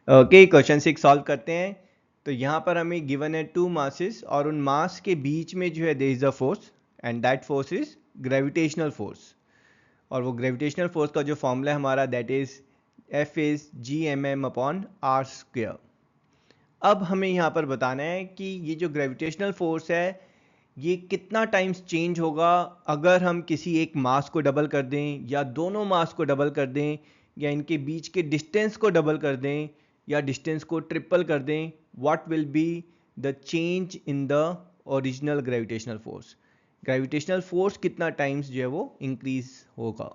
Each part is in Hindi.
ओके, क्वेश्चन 6 सॉल्व करते हैं। तो यहाँ पर हमें गिवन है 2 मासेस और उन मास के बीच में जो है there is a force and that force is gravitational force. और वो ग्रेविटेशनल फोर्स का जो फॉर्मूला है हमारा that is F is G/m/r²। अब हमें यहाँ पर बताना है कि ये जो ग्रेविटेशनल फोर्स है ये कितना टाइम्स चेंज होगा अगर हम किसी एक मास को डबल कर दें या दोनों मास को डबल कर दें या इनके बीच के डिस्टेंस को डबल कर दें या डिस्टेंस को ट्रिपल कर दें। What will be the change in the original gravitational force. Gravitational force कितना टाइम्स जो है वो इंक्रीज होगा।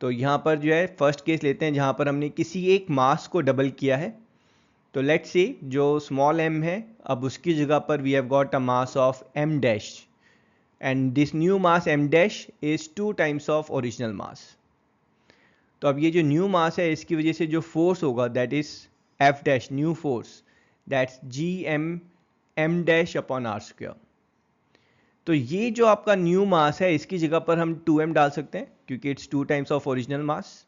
तो यहाँ पर जो है फर्स्ट केस लेते हैं जहाँ पर हमने किसी एक मास को डबल किया है। तो लेट्स सी जो स्मॉल m है अब उसकी जगह पर we have got a mass of m dash and this new mass m dash is 2 times of original mass. तो अब ये जो न्यू मास है इसकी वजह से जो फोर्स होगा that is f dash new force that's G/m dash upon r²। तो ये जो आपका न्यू मास है इसकी जगह पर हम 2m डाल सकते हैं क्योंकि it's 2 times of original mass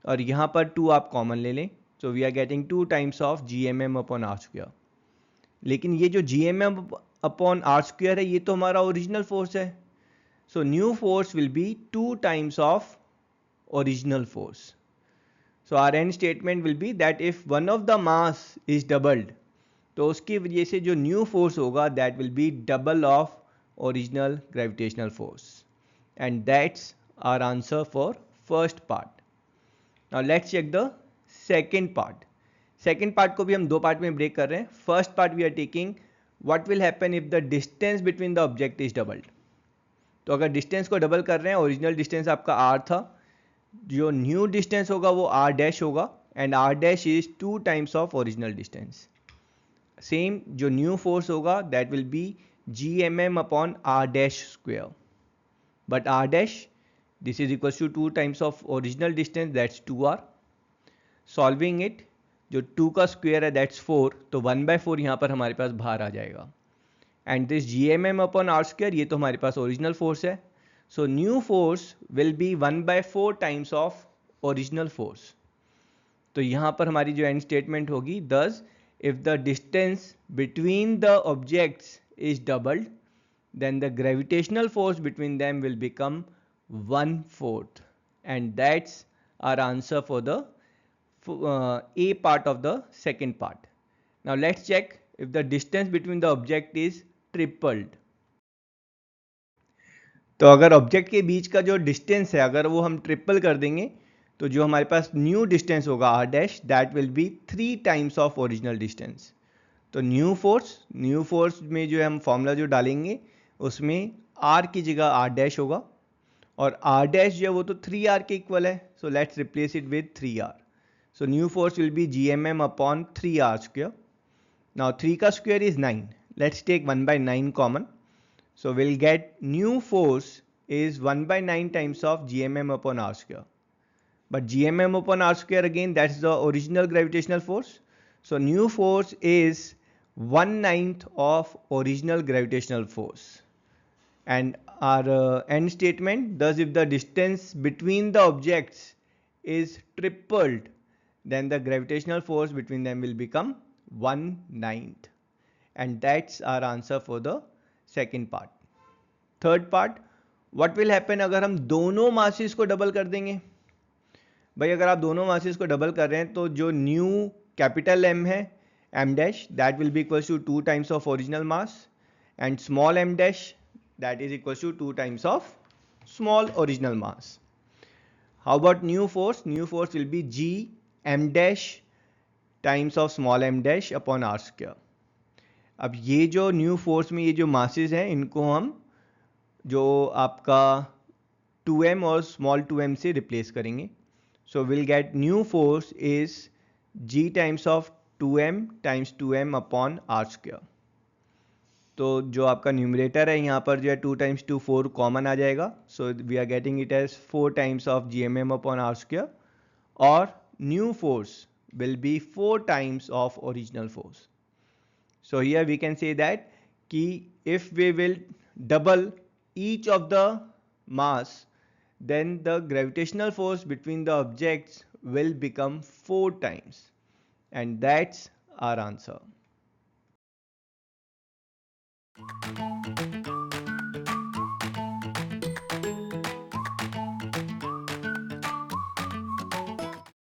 और यहाँ पर 2 आप कॉमन ले लें। So we are getting 2 times of G/m upon r²। लेकिन ये जो G/m अपॉन r² है ये तो हमारा ओरिजिनल फोर्स है। So new force will be 2 times of original force. So our end statement will be that if one of the mass is doubled तो उसकी वजह से जो न्यू फोर्स होगा that will be double of original gravitational force and that's our answer for first part. Now let's check the second part. Second part को भी हम दो पार्ट में ब्रेक कर रहे हैं। First part we are taking what will happen if the distance between the object is doubled। तो अगर डिस्टेंस को डबल कर रहे हैं ओरिजिनल डिस्टेंस आपका r था, जो न्यू डिस्टेंस होगा वो r डैश होगा and r dash is 2 times of original distance. Same जो न्यू फोर्स होगा that will be G/m upon r dash square but r dash this is equal to 2 times of original distance that's 2r। Solving it जो 2 का स्क्वेयर है दैट्स 4 तो 1/4 यहाँ पर हमारे पास बाहर आ जाएगा and this G/m upon r² ये तो हमारे पास ओरिजिनल फोर्स है। So new force will B 1/4 times of original force. तो यहाँ पर हमारी जो एंड स्टेटमेंट होगी दस if the distance between the objects is doubled then the gravitational force between them will become 1/4 and that's our answer for the A part of the second part. Now let's check if the distance between the object is tripled। तो अगर ऑब्जेक्ट के बीच का जो डिस्टेंस है अगर वो हम ट्रिपल कर देंगे तो जो हमारे पास न्यू डिस्टेंस होगा r dash that will B 3 times of original distance. तो न्यू फोर्स में जो है हम फॉर्मूला जो डालेंगे उसमें r की जगह r डैश होगा और r डैश जो है वो तो 3r के इक्वल है। So let's replace it with 3r। So new force will be G/m upon 3r²। Now 3 का square is 9। Let's take 1/9 common. So we'll get new force is 1/9 times of G/m upon r². But G/m upon r² again that's the original gravitational force. So new force is 1/9 of original gravitational force. And our end statement thus if the distance between the objects is tripled then the gravitational force between them will become 1/9 and that's our answer for the second part. Third part what will happen अगर हम दोनों मासेस को डबल कर देंगे। भाई अगर आप दोनों मासेस को डबल कर रहे हैं तो जो न्यू कैपिटल M है m dash that will be equals to 2 times of original mass and small m dash that is equals to 2 times of small original mass. How about new force will be G/m dash times of small m dash upon r²। अब ये जो न्यू फोर्स में ये जो मासेस हैं इनको हम जो आपका 2m और स्मॉल 2m से रिप्लेस करेंगे। So will get new force is G times of 2m times 2m upon r²। तो जो आपका न्यूमरेटर है यहाँ पर जो है 2 टाइम्स 2 4 कॉमन आ जाएगा। So we are getting it as 4 times of G/m upon r² और new force will be 4 times of original force. So here we can say that कि if we will double each of the mass then the gravitational force between the objects will become 4 times and that's our answer.